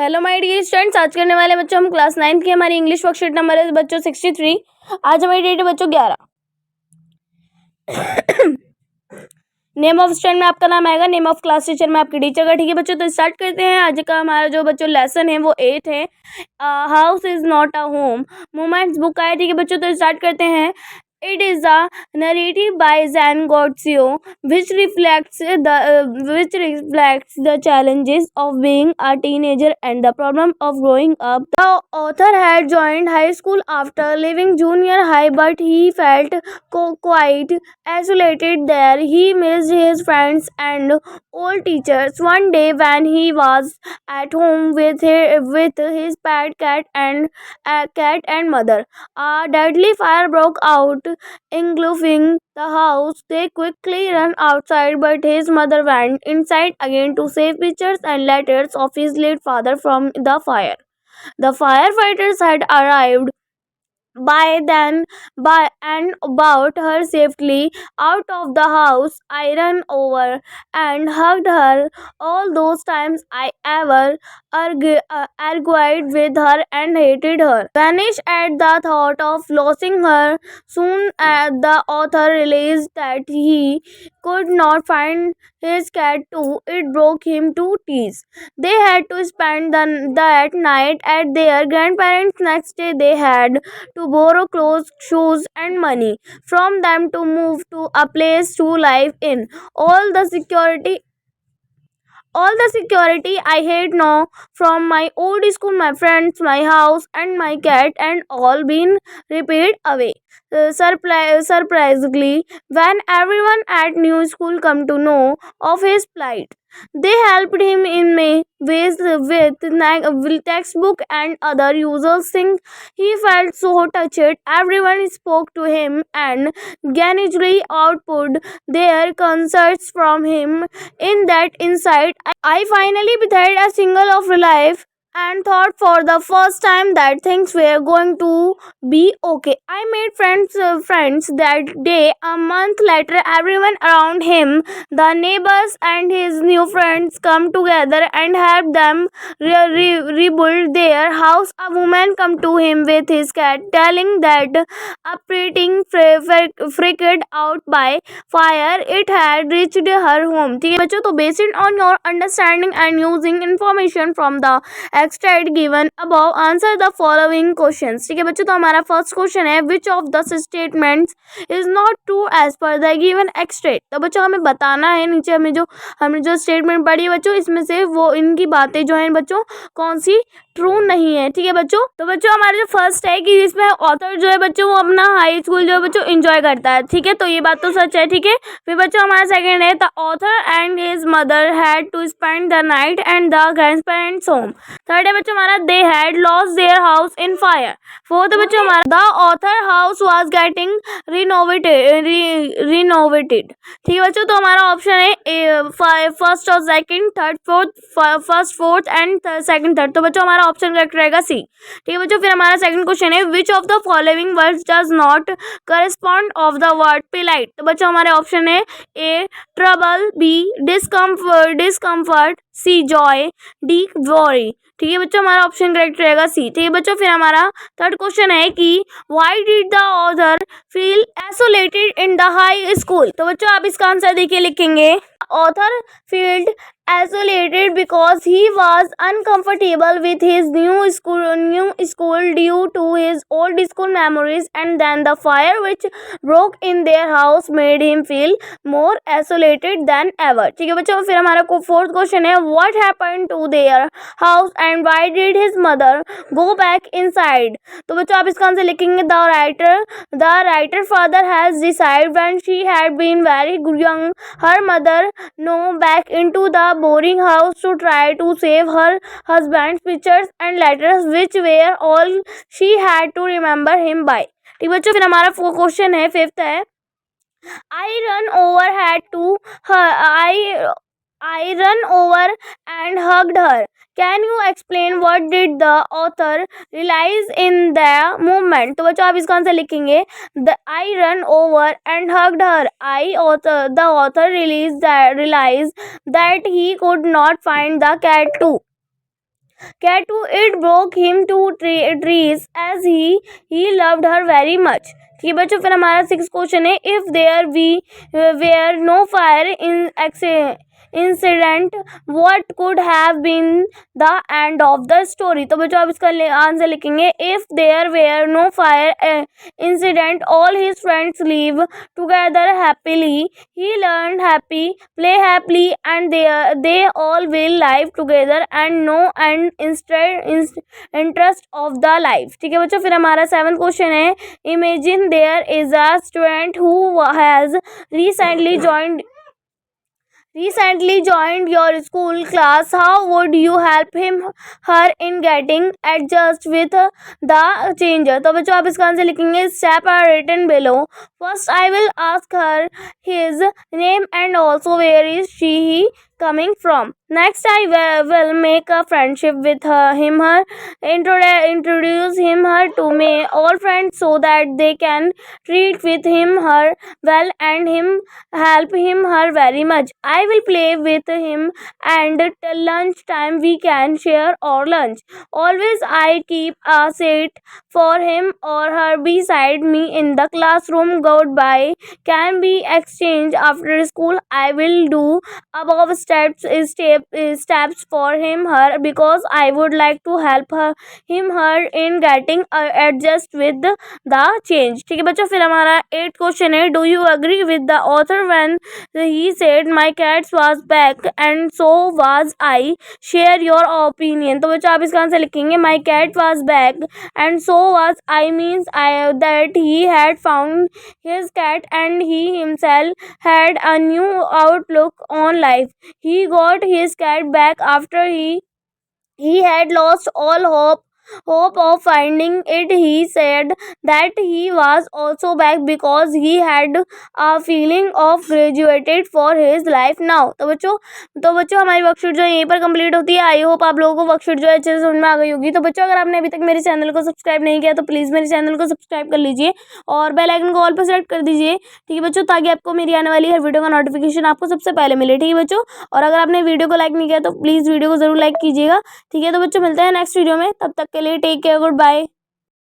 Hello my dear students, आज करने वाले बच्चों हम क्लास 9 की हमारी इंग्लिश वर्कशीट नंबर है बच्चों 63। आज हमारी डेट है बच्चों 11। नेम ऑफ स्टूडेंट में आपका नाम आएगा, नेम ऑफ क्लास टीचर में आपकी टीचर का। ठीक है बच्चों, तो स्टार्ट करते हैं। आज का हमारा जो बच्चों लेसन है वो 8 है। House is not a home, moments book का है। ठीक है बच्चों, तो स्टार्ट करते हैं। It is a narrative by Zan Gotzio, which reflects the challenges of being a teenager and the problem of growing up. The author had joined high school after leaving junior high, but he felt quite isolated there. He missed his friends and old teachers. One day, when he was at home with his pet cat and mother, a deadly fire broke out, engulfing the house. They quickly ran outside, but his mother went inside again to save pictures and letters of his late father from the fire. The firefighters had arrived by then and brought her safely out of the house. I ran over and hugged her. All those times I ever argued with her and hated her vanished at the thought of losing her. Soon as the author realized that he could not find his cat too, it broke him to tears. They had to spend that night at their grandparents'. Next day they had to borrow clothes, shoes, and money from them to move to a place to live in. All the security I had now from my old school, my friends, my house, and my cat, and all been ripped away. Surprisingly, when everyone at new school come to know of his plight, they helped him in many ways with textbook and other usual things. He felt so touched. Everyone spoke to him and generously output their concerns from him. In that insight, I finally breathed a single of relief and thought for the first time that things were going to be okay. I made friends that day. A month later, everyone around him, the neighbors and his new friends, come together and help them rebuild their house. A woman come to him with his cat, telling that operating freaked out by fire, it had reached her home. ठीक है बच्चों, तो based on your understanding and using information from the extract given above, answer the following questions. ठीक है बच्चों, तो हमारा first question है which of the statements is not true as per the given extract. तो बच्चों हमें बताना है, नीचे हमने जो स्टेटमेंट पढ़ी है बच्चों, इसमें से वो इनकी बातें जो हैं बच्चों कौन सी ट्रू नहीं है। ठीक है बच्चों, तो बच्चों हमारा जो फर्स्ट है कि जिसमें ऑथर जो है बच्चों वो अपना हाई स्कूल जो है बच्चों एंजॉय करता है। ठीक है, तो ये बात तो सच है। ठीक है, फिर बच्चों हमारा सेकंड है the author and his mother had to spend the night and the grandparents home. Third है बच्चों हमारा they had lost their house in fire. Fourth है बच्चों हमारा the author house was getting renovated. ठीक है बच्चों, तो हमारा ऑप्शन है फर्स्ट और second, third fourth, first fourth and second third. तो बच्चों हमारा ऑप्शन करेक्ट रहेगा सी। ठीक है बच्चों, फिर हमारा सेकंड क्वेश्चन है which of the following words does not correspond of the word polite. तो बच्चों हमारे ऑप्शन है A trouble, B discomfort, C joy, D worry. ठीक है बच्चों, हमारा ऑप्शन करेक्ट रहेगा सी। ठीक है बच्चों, फिर हमारा थर्ड क्वेश्चन है कि why did the author feel isolated in the high school. तो बच्चों आप इसका आंसर देखिए लिखेंगे author field isolated because he was uncomfortable with his new school due to his old school memories, and then the fire which broke in their house made him feel more isolated than ever. ठीक है बच्चों, फिर हमारा fourth question है what happened to their house and why did his mother go back inside। तो बच्चों आप इसका आंसर लिखेंगे the writer father has decided when she had been very young her mother no back into the boarding house to try to save her husband's pictures and letters which were all she had to remember him by। ठीक बच्चों, फिर हमारा question है fifth है I run over had to her I run over and hugged her. Can you explain what did the author realize in the moment। तो बच्चों आप इसका आंसर लिखेंगे I run over and hugged her. The author realized that he could not find the cat too. cat to it broke him to trees as he loved her very much. ठीक है बच्चों, फिर हमारा 6 question है, if there we were no fire in incident what could have been the end of the story. तो बच्चों आप इसका आंसर लिखेंगे, if there were no fire incident all his friends live together happily, he learned happy, play happily, and they all will live together and know and interest of the life। ठीक है बच्चों, फिर हमारा 7th question है, imagine there is a student who has recently joined your school class. How would you help him her in getting adjust with the changer? तो बच्चों आप इसका आंसर लिखेंगे, step are written below. First I will ask her his name and also where is she coming from. Next, I will make a friendship with him, her, introduce him, her to me, all friends so that they can treat with him, her well and him help him, her very much. I will play with him and till lunch time we can share our lunch. Always I keep a seat for him or her beside me in the classroom. Goodbye can be exchanged after school. I will do above steps for him, her because I would like to help him, her in getting adjust with the change। ठीक है बच्चों, फिर हमारा 8th question है, do you agree with the author when he said my cats was back and so was I, share your opinion. तो बच्चों आप इसका आंसर लिखेंगे, my cat was back and so was I means I that he had found his cat and he himself had a new outlook on life. He got his cat back after he had lost all hope of finding it. He said that he was also back because he had a feeling of graduated for his life now। तो बच्चों हमारी worksheet जो है यहीं पर complete होती है। I hope आप लोगों को वर्कशीट जो है अच्छे से समझ में आ गई होगी। तो बच्चों अगर आपने अभी तक मेरे चैनल को सब्सक्राइब नहीं किया तो प्लीज़ मेरे चैनल को सब्सक्राइब कर लीजिए और बेल आइकन को ऑल पर सेलेक्ट कर दीजिए। ठीक है बच्चों, ताकि आपको मेरी आने वाली हर वीडियो का नोटिफिकेशन आपको सबसे पहले मिले। ठीक है बच्चों, और अगर आपने वीडियो को लाइक नहीं किया तो प्लीज़ वीडियो को जरूर लाइक कीजिएगा। ठीक है, तो बच्चों मिलते हैं नेक्स्ट वीडियो में, तब तक के लिए टेक केयर, गुड बाय।